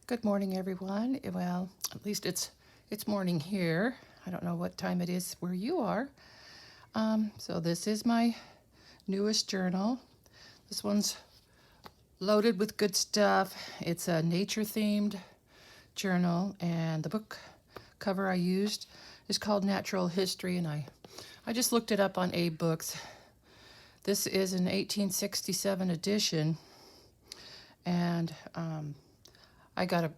Good morning, everyone. Well, at least it's morning here. I don't know what time it is where you are. So this is my newest journal. This one's loaded with good stuff. It's a nature-themed journal, and the book cover I used is called Natural History, and I just looked it up on Abe Books. This is an 1867 edition, and I got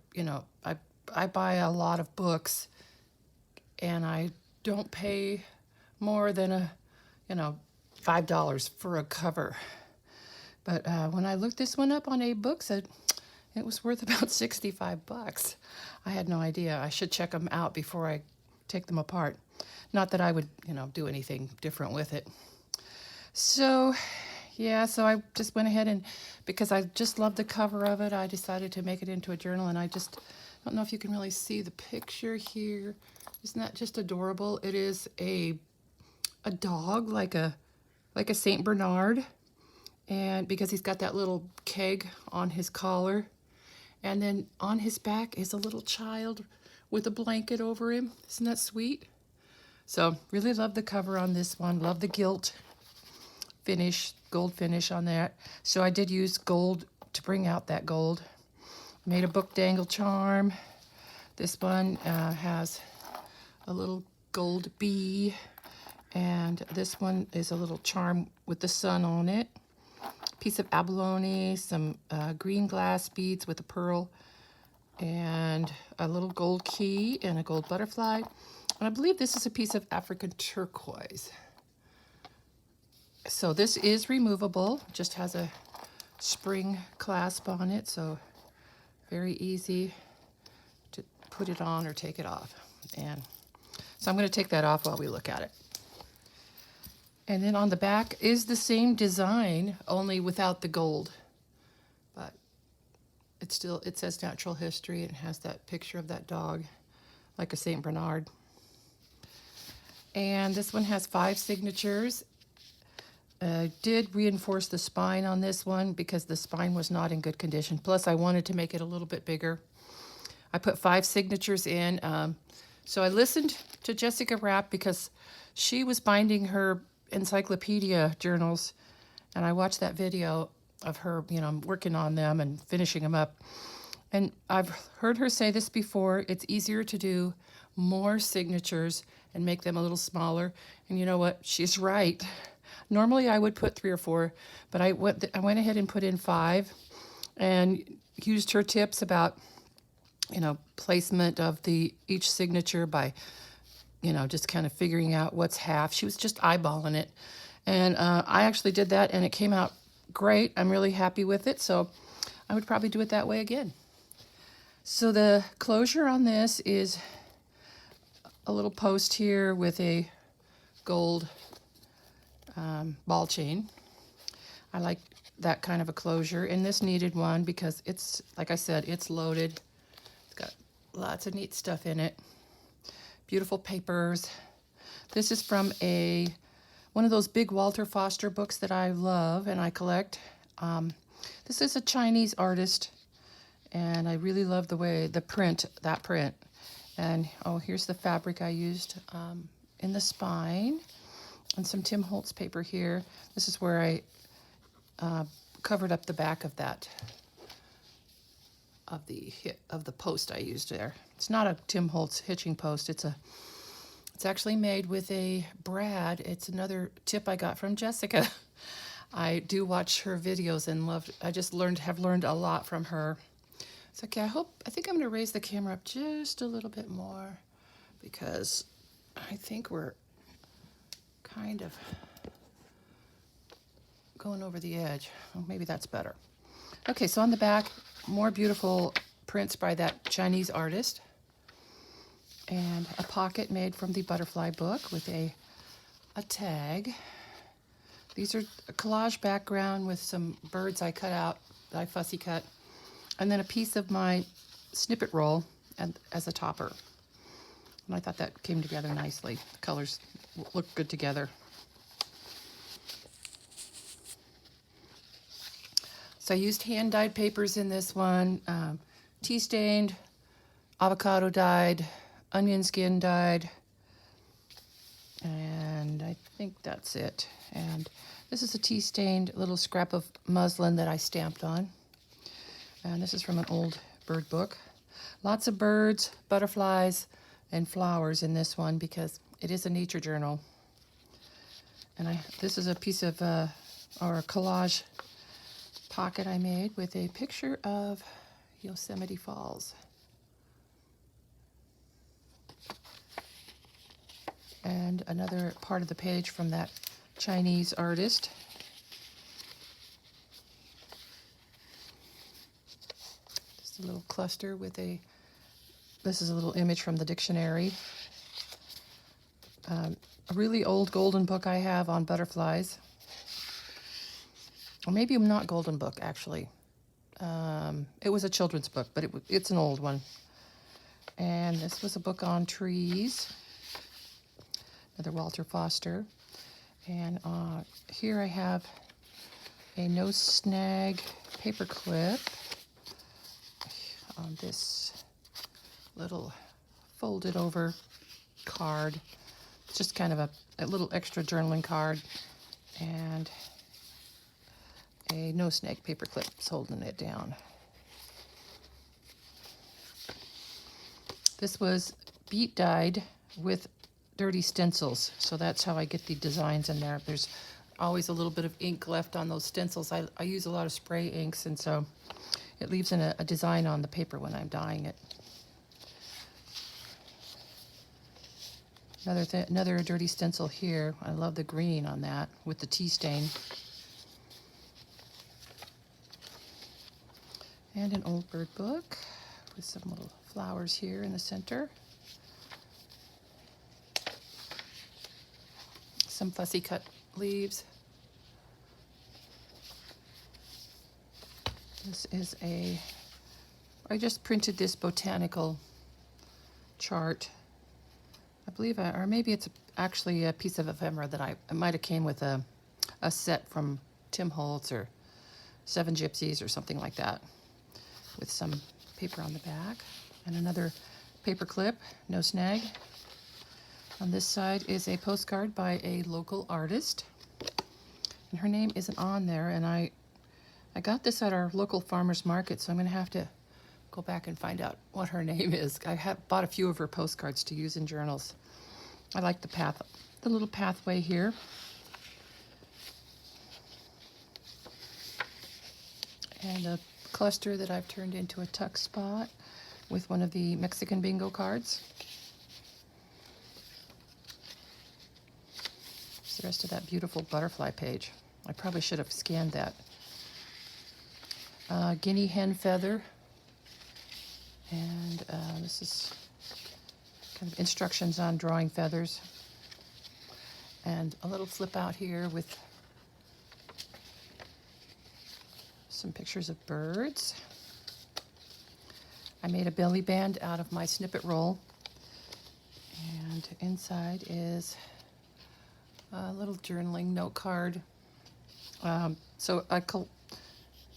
I buy a lot of books, and I don't pay more than $5 for a cover. But when I looked this one up on Abe Books, it was worth about 65 bucks. I had no idea. I should check them out before I take them apart. Not that I would, do anything different with it. So, yeah, so I just went ahead and, because I just love the cover of it, I decided to make it into a journal, and I don't know if you can really see the picture here. Isn't that just adorable? It is a dog, like a Saint Bernard, and because he's got that little keg on his collar, and then on his back is a little child with a blanket over him. Isn't that sweet? So really love the cover on this one. Love the gilt finish, gold finish on that. So I did use gold to bring out that gold. Made a book dangle charm. This one has a little gold bee, and this one is a little charm with the sun on it. Piece of abalone, some green glass beads with a pearl, and a little gold key and a gold butterfly. And I believe this is a piece of African turquoise. So this is removable, just has a spring clasp on it, so very easy to put it on or take it off. And so I'm going to take that off while we look at it. And then on the back is the same design, only without the gold. But it says Natural History, and it has that picture of that dog, like a Saint Bernard. And this one has 5 signatures. I did reinforce the spine on this one because the spine was not in good condition. Plus, I wanted to make it a little bit bigger. I put 5 signatures in. So I listened to Jessica Rapp because she was binding her encyclopedia journals, and I watched that video of her, working on them and finishing them up. And I've heard her say this before, it's easier to do more signatures and make them a little smaller. And you know what? She's right. Normally I would put 3 or 4, but I went ahead and put in 5 and used her tips about, placement of each signature by, just kind of figuring out what's half. She was just eyeballing it. And I actually did that, and it came out great. I'm really happy with it, so I would probably do it that way again. So the closure on this is a little post here with a gold ball chain. I like that kind of a closure, and this needed one because it's, like I said, it's loaded. It's got lots of neat stuff in it. Beautiful papers. This is from one of those big Walter Foster books that I love and I collect. This is a Chinese artist, and I really love the way that print. And here's the fabric I used in the spine, and some Tim Holtz paper here. This is where I covered up the back of that of the post I used there. It's not a Tim Holtz hitching post. It's actually made with a brad. It's another tip I got from Jessica. I do watch her videos and have learned a lot from her. It's okay. I think I'm going to raise the camera up just a little bit more because I think we're kind of going over the edge. Oh, maybe that's better. Okay, so on the back, more beautiful prints by that Chinese artist, and a pocket made from the butterfly book with a tag. These are a collage background with some birds I cut out, that I fussy cut, and then a piece of my snippet roll as a topper. And I thought that came together nicely. The colors look good together. So I used hand-dyed papers in this one. tea stained, avocado dyed, onion skin dyed, and I think that's it. And this is a tea stained little scrap of muslin that I stamped on. And this is from an old bird book. Lots of birds, butterflies, and flowers in this one because it is a nature journal. And this is a piece of, or a collage pocket I made with a picture of Yosemite Falls. And another part of the page from that Chinese artist. Just a little cluster with this is a little image from the dictionary. A really old golden book I have on butterflies. Or maybe not golden book, actually. It was a children's book, but it's an old one. And this was a book on trees. Another Walter Foster. And here I have a no snag paper clip on this little folded over card. It's just kind of a little extra journaling card, and a no snag paper clip is holding it down. This was beat dyed with dirty stencils, so that's how I get the designs in there. There's always a little bit of ink left on those stencils. I use a lot of spray inks, and so it leaves in a design on the paper when I'm dyeing it. Another dirty stencil here. I love the green on that with the tea stain. And an old bird book with some little flowers here in the center. Some fussy cut leaves. This is I just printed this botanical chart. I believe, or maybe it's actually a piece of ephemera that it might have came with a set from Tim Holtz or Seven Gypsies or something like that, with some paper on the back. And another paper clip, no snag. On this side is a postcard by a local artist. And her name isn't on there, and I got this at our local farmer's market, so I'm going to have to go back and find out what her name is. I have bought a few of her postcards to use in journals. I like the little pathway here. And a cluster that I've turned into a tuck spot with one of the Mexican bingo cards. It's the rest of that beautiful butterfly page. I probably should have scanned that. Guinea hen feather. And this is kind of instructions on drawing feathers. And a little flip out here with some pictures of birds. I made a belly band out of my snippet roll. And inside is a little journaling note card.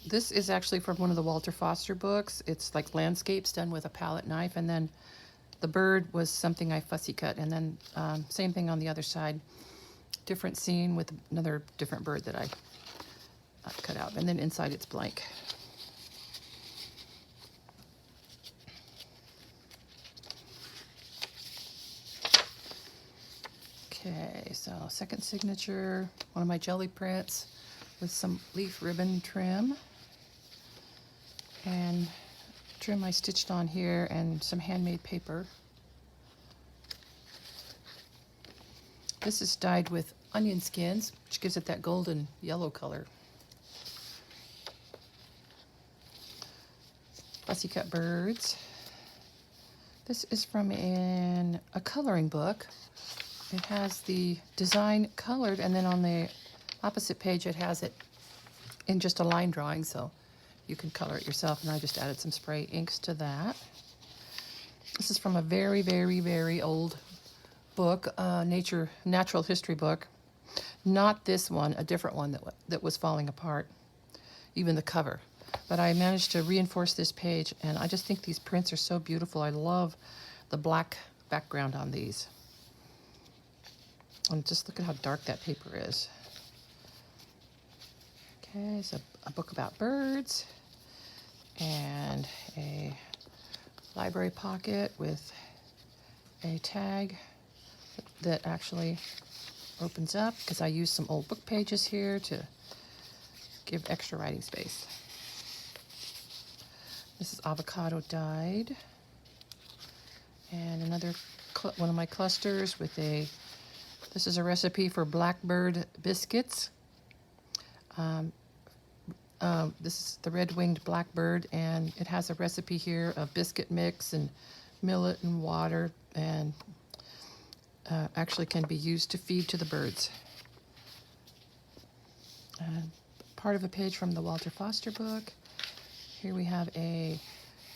This is actually from one of the Walter Foster books. It's like landscapes done with a palette knife, and then the bird was something I fussy cut, and then same thing on the other side. Different scene with another different bird that I cut out, and then inside it's blank. Okay, so second signature, one of my jelly prints with some leaf ribbon trim. And trim I stitched on here, and some handmade paper. This is dyed with onion skins, which gives it that golden yellow color. Fussy cut birds. This is from a coloring book. It has the design colored, and then on the opposite page it has it in just a line drawing, so you can color it yourself, and I just added some spray inks to that. This is from a very, very, very old book, natural history book. Not this one, a different one that was falling apart, even the cover. but I managed to reinforce this page, and I just think these prints are so beautiful. I love the black background on these. And just look at how dark that paper is. Okay, so a book about birds, and a library pocket with a tag that actually opens up, because I used some old book pages here to give extra writing space. This is avocado dyed, and another one of my clusters with this is a recipe for blackbird biscuits. This is the red-winged blackbird, and it has a recipe here of biscuit mix and millet and water, and actually can be used to feed to the birds. Part of a page from the Walter Foster book. Here we have a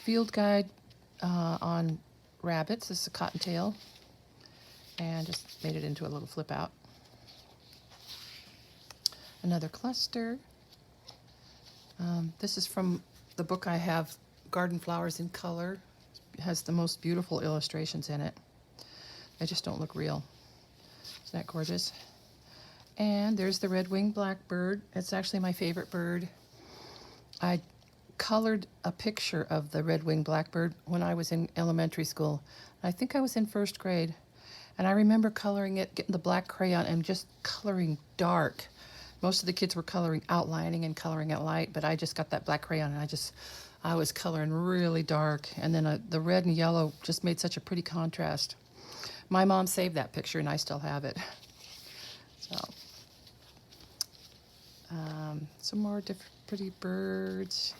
field guide on rabbits. This is a cottontail, and just made it into a little flip out. Another cluster. This is from the book I have, Garden Flowers in Color. It has the most beautiful illustrations in it. They just don't look real. Isn't that gorgeous? And there's the red-winged blackbird. It's actually my favorite bird. I colored a picture of the red-winged blackbird when I was in elementary school. I think I was in first grade. And I remember coloring it, getting the black crayon and just coloring dark. Most of the kids were coloring outlining and coloring it light, but I just got that black crayon and I was coloring really dark. And then the red and yellow just made such a pretty contrast. My mom saved that picture and I still have it. So, some more different pretty birds.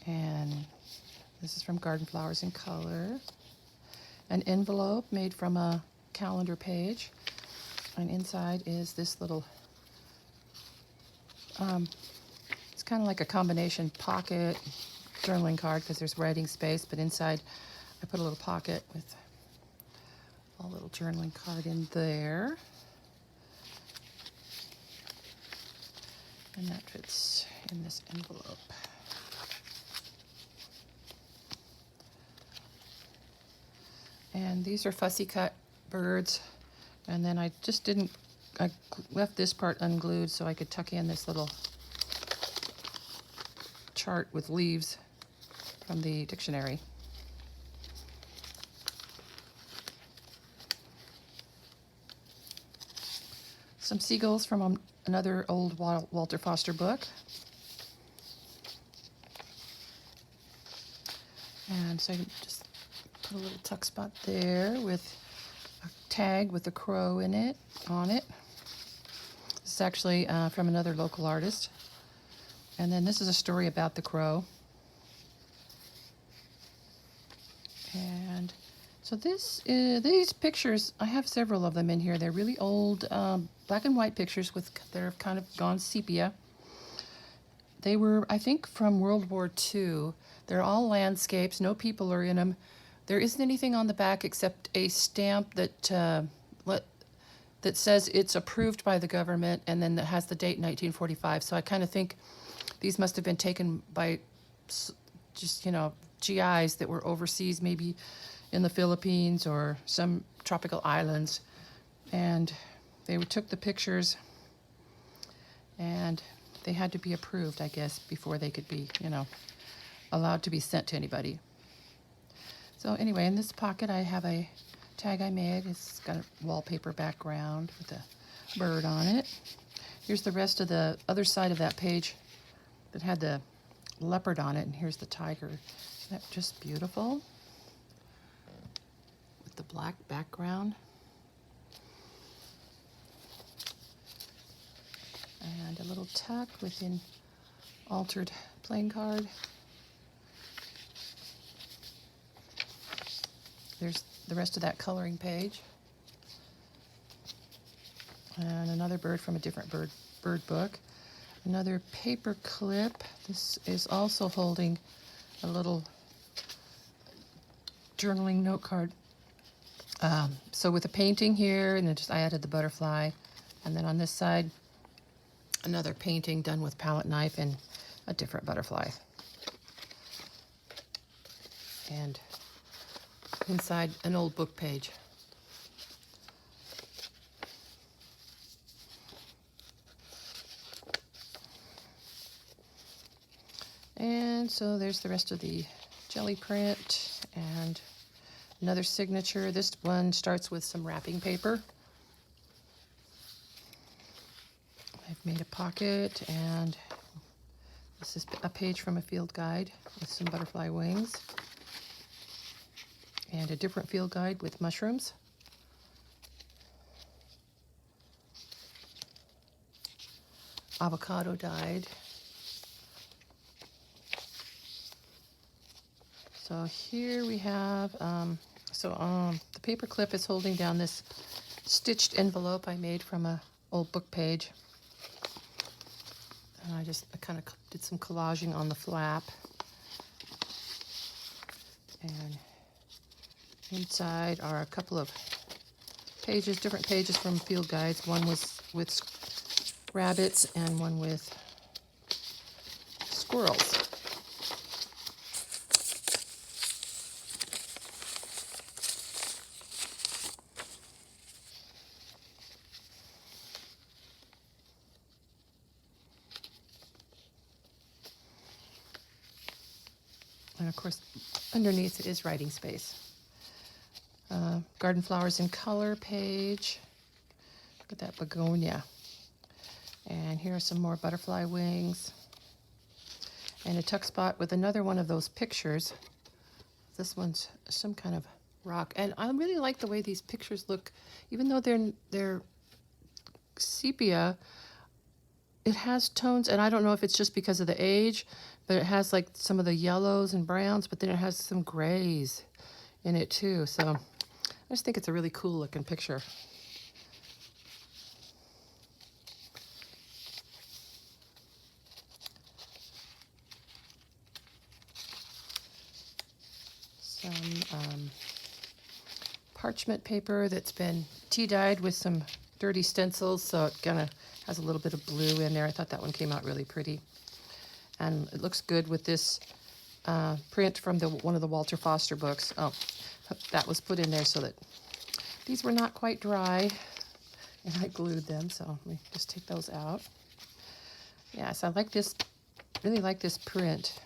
And this is from Garden Flowers in Color. An envelope made from a calendar page. And inside is this little, it's kind of like a combination pocket journaling card, because there's writing space, but inside I put a little pocket with a little journaling card in there. And that fits in this envelope. And these are fussy cut birds. And then I left this part unglued so I could tuck in this little chart with leaves from the dictionary. Some seagulls from another old Walter Foster book. And so I just put a little tuck spot there with a tag with a crow on it. This is actually from another local artist. And then this is a story about the crow. And so these pictures, I have several of them in here. They're really old black and white pictures that have kind of gone sepia. They were, I think, from World War II. They're all landscapes. No people are in them. There isn't anything on the back except a stamp that says it's approved by the government, and then that has the date 1945. So I kind of think these must have been taken by just, GIs that were overseas, maybe in the Philippines or some tropical islands. And they took the pictures, and they had to be approved, I guess, before they could be, allowed to be sent to anybody. So anyway, in this pocket I have a tag I made. It's got a wallpaper background with a bird on it. Here's the rest of the other side of that page that had the leopard on it, and here's the tiger. Isn't that just beautiful? With the black background. And a little tuck with an altered playing card. There's the rest of that coloring page. And another bird from a different bird book. Another paper clip. This is also holding a little journaling note card. So with a painting here, and then I added the butterfly. And then on this side, another painting done with palette knife and a different butterfly. And inside an old book page. And so there's the rest of the jelly print and another signature. This one starts with some wrapping paper. I've made a pocket, and this is a page from a field guide with some butterfly wings. And a different field guide with mushrooms. Avocado dyed. So here we have, the paper clip is holding down this stitched envelope I made from an old book page. And I kind of did some collaging on the flap. And inside are a couple of pages, different pages from field guides. One was with rabbits and one with squirrels. And of course, underneath it is writing space. Garden flowers in color page. Look at that begonia. And here are some more butterfly wings. And a tuck spot with another one of those pictures. This one's some kind of rock. And I really like the way these pictures look. Even though they're sepia, it has tones, and I don't know if it's just because of the age, but it has like some of the yellows and browns, but then it has some grays in it too. So I just think it's a really cool looking picture. Some parchment paper that's been tea dyed with some dirty stencils, so it kind of has a little bit of blue in there. I thought that one came out really pretty. And it looks good with this print from one of the Walter Foster books. Oh, that was put in there so that these were not quite dry, and I glued them, so let me just take those out. Yes, I like this, really like this print.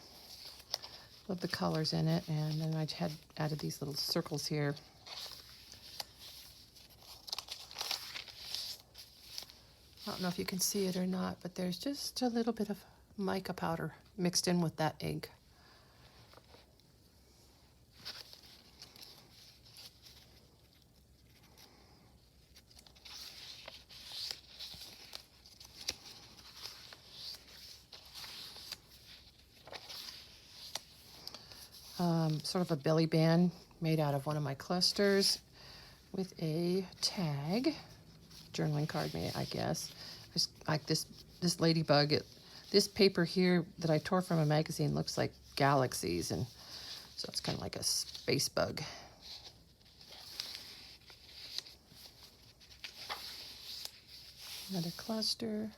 Love the colors in it, and then I had added these little circles here. I don't know if you can see it or not, but there's just a little bit of mica powder mixed in with that ink. Sort of a belly band made out of one of my clusters with a tag, journaling card made, I guess. Just like this ladybug. This paper here that I tore from a magazine looks like galaxies, and so it's kind of like a space bug. Another cluster.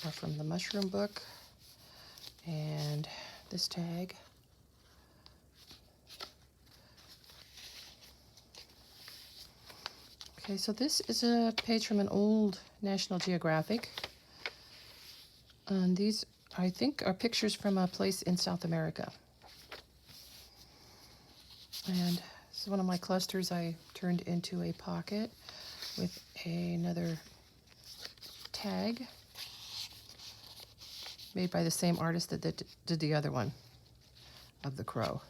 More from the mushroom book. And this tag. Okay, so this is a page from an old National Geographic. And these, I think, are pictures from a place in South America. And this is one of my clusters I turned into a pocket with another tag made by the same artist that did the other one of the crow.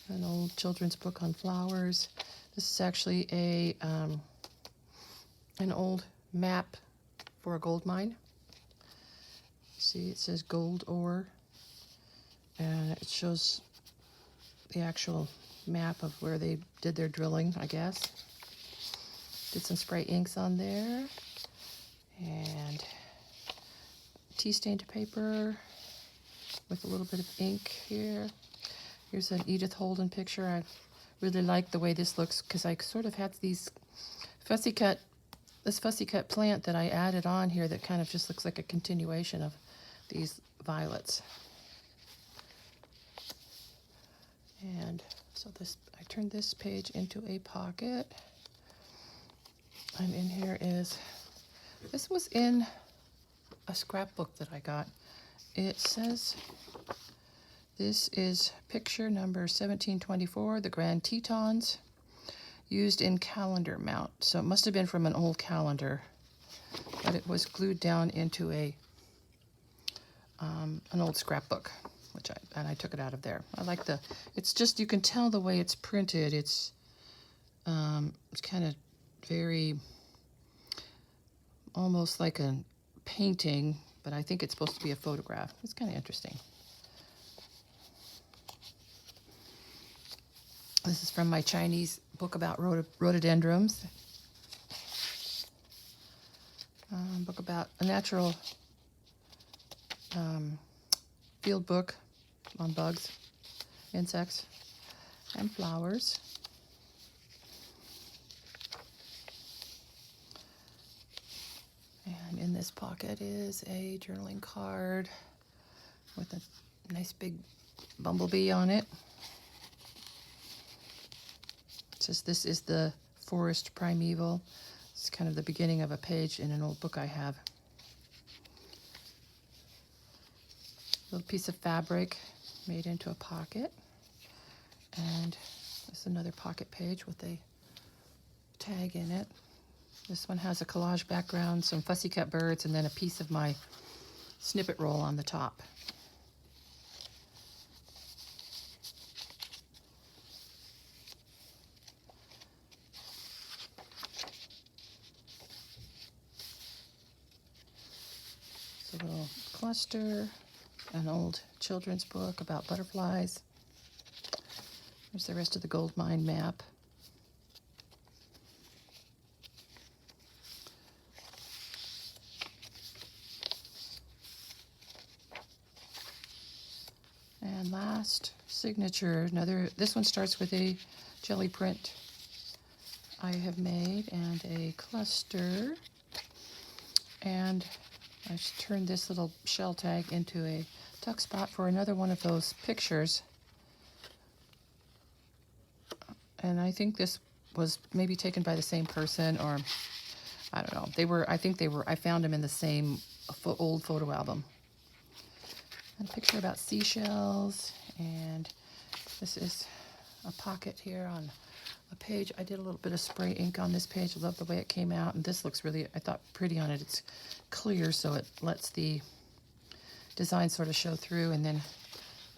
An old children's book on flowers. This is actually an old map for a gold mine. See, it says gold ore, and it shows the actual map of where they did their drilling, I guess. Did some spray inks on there, and tea stained paper with a little bit of ink here. Here's an Edith Holden picture. I really like the way this looks because I sort of had these fussy cut, this fussy cut plant that I added on here that kind of just looks like a continuation of these violets. And so this, I turned this page into a pocket. And in here is, this was in a scrapbook that I got. It says, this is picture number 1724, the Grand Tetons, used in calendar mount. So it must have been from an old calendar, but it was glued down into a an old scrapbook, I took it out of there. I like it's just, you can tell the way it's printed. It's kind of very, almost like a painting, but I think it's supposed to be a photograph. It's kind of interesting. This is from my Chinese book about rhododendrons. Book about a natural field book on bugs, insects, and flowers. And in this pocket is a journaling card with a nice big bumblebee on it. It says, this is the forest primeval. It's kind of the beginning of a page in an old book I have. A little piece of fabric made into a pocket. And this is another pocket page with a tag in it. This one has a collage background, some fussy cut birds, and then a piece of my snippet roll on the top. It's a little cluster, an old children's book about butterflies. There's the rest of the gold mine map. And last signature, this one starts with a jelly print I have made and a cluster. And I just turned this little shell tag into a tuck spot for another one of those pictures. And I think this was maybe taken by the same person, or I don't know. I found them in the same old photo album. And a picture about seashells, and this is a pocket here on a page. I did a little bit of spray ink on this page. I love the way it came out, and this looks really, I thought, pretty on it. It's clear, so it lets the design sort of show through. And then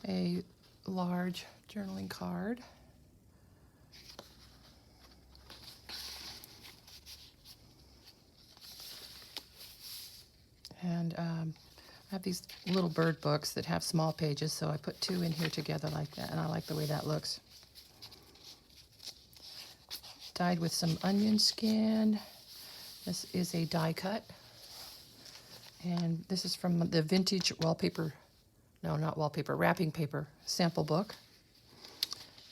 a large journaling card. And I have these little bird books that have small pages, so I put two in here together like that, and I like the way that looks. Dyed with some onion skin. This is a die cut. And this is from the vintage wrapping paper sample book.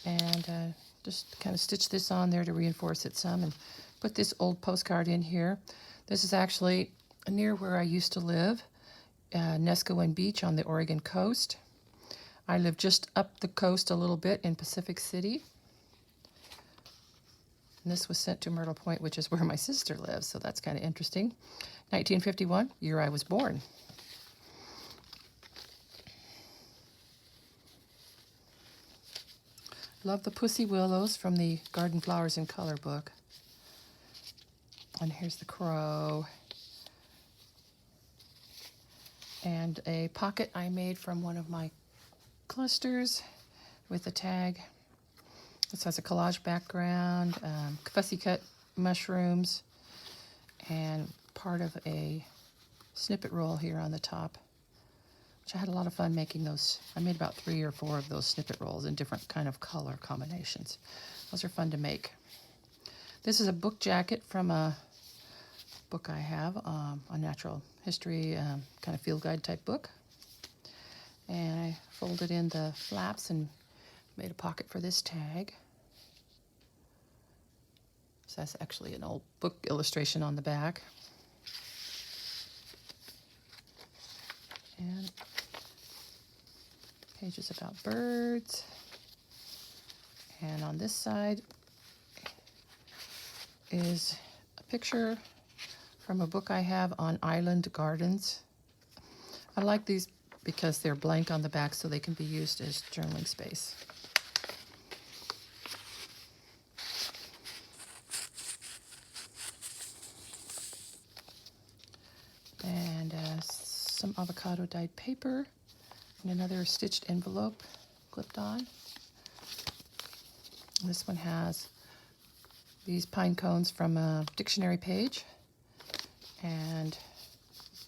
And just kind of stitch this on there to reinforce it some, and put this old postcard in here. This is actually near where I used to live, Nescowan Beach on the Oregon coast. I live just up the coast a little bit in Pacific City. And this was sent to Myrtle Point, which is where my sister lives, so that's kind of interesting. 1951, year I was born. Love the Pussy Willows from the Garden Flowers in Color book. And here's the crow. And a pocket I made from one of my clusters with a tag. This has a collage background, fussy cut mushrooms, and part of a snippet roll here on the top, which I had a lot of fun making those. I made about 3 or 4 of those snippet rolls in different kind of color combinations. Those are fun to make. This is a book jacket from a book I have, a natural history kind of field guide type book. And I folded in the flaps and made a pocket for this tag. So that's actually an old book illustration on the back. And pages about birds. And on this side is a picture from a book I have on island gardens. I like these because they're blank on the back, so they can be used as journaling space. And some avocado dyed paper and another stitched envelope clipped on. This one has these pine cones from a dictionary page, and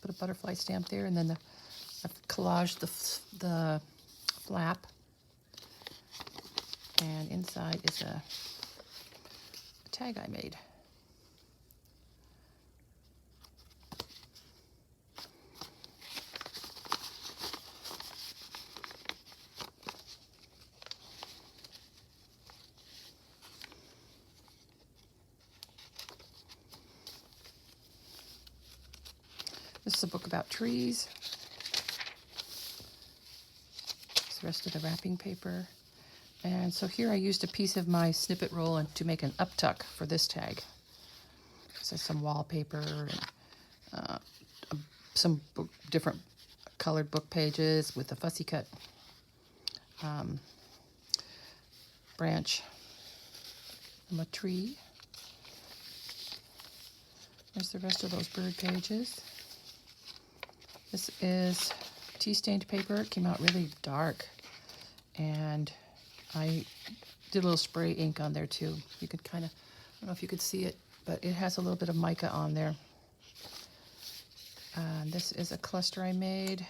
put a butterfly stamp there, and then I've collaged the flap, and inside is a tag I made. This is a book about trees. It's the rest of the wrapping paper. And so here I used a piece of my snippet roll to make an uptuck for this tag. So some wallpaper and some different colored book pages with a fussy cut branch from a tree. There's the rest of those bird pages. This is tea-stained paper. It came out really dark, and I did a little spray ink on there too. You could kind of, I don't know if you could see it, but it has a little bit of mica on there. This is a cluster I made.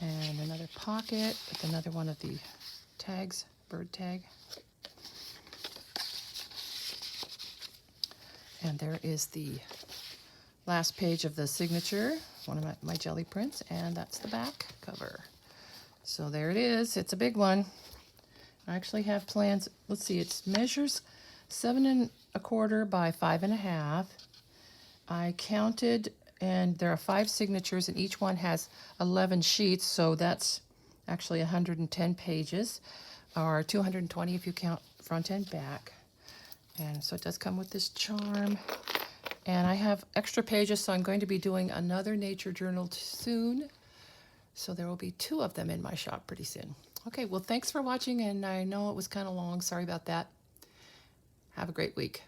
And another pocket with another one of the tags, bird tag. And there is the last page of the signature, one of my jelly prints, and that's the back cover. So there it is. It's a big one. I actually have plans. Let's see, it measures 7 1/4 by 5 1/2. I counted, and there are 5 signatures, and each one has 11 sheets, so that's actually 110 pages, or 220 if you count front and back. And so it does come with this charm. And I have extra pages, so I'm going to be doing another nature journal soon. So there will be 2 of them in my shop pretty soon. Okay, well, thanks for watching, and I know it was kind of long. Sorry about that. Have a great week.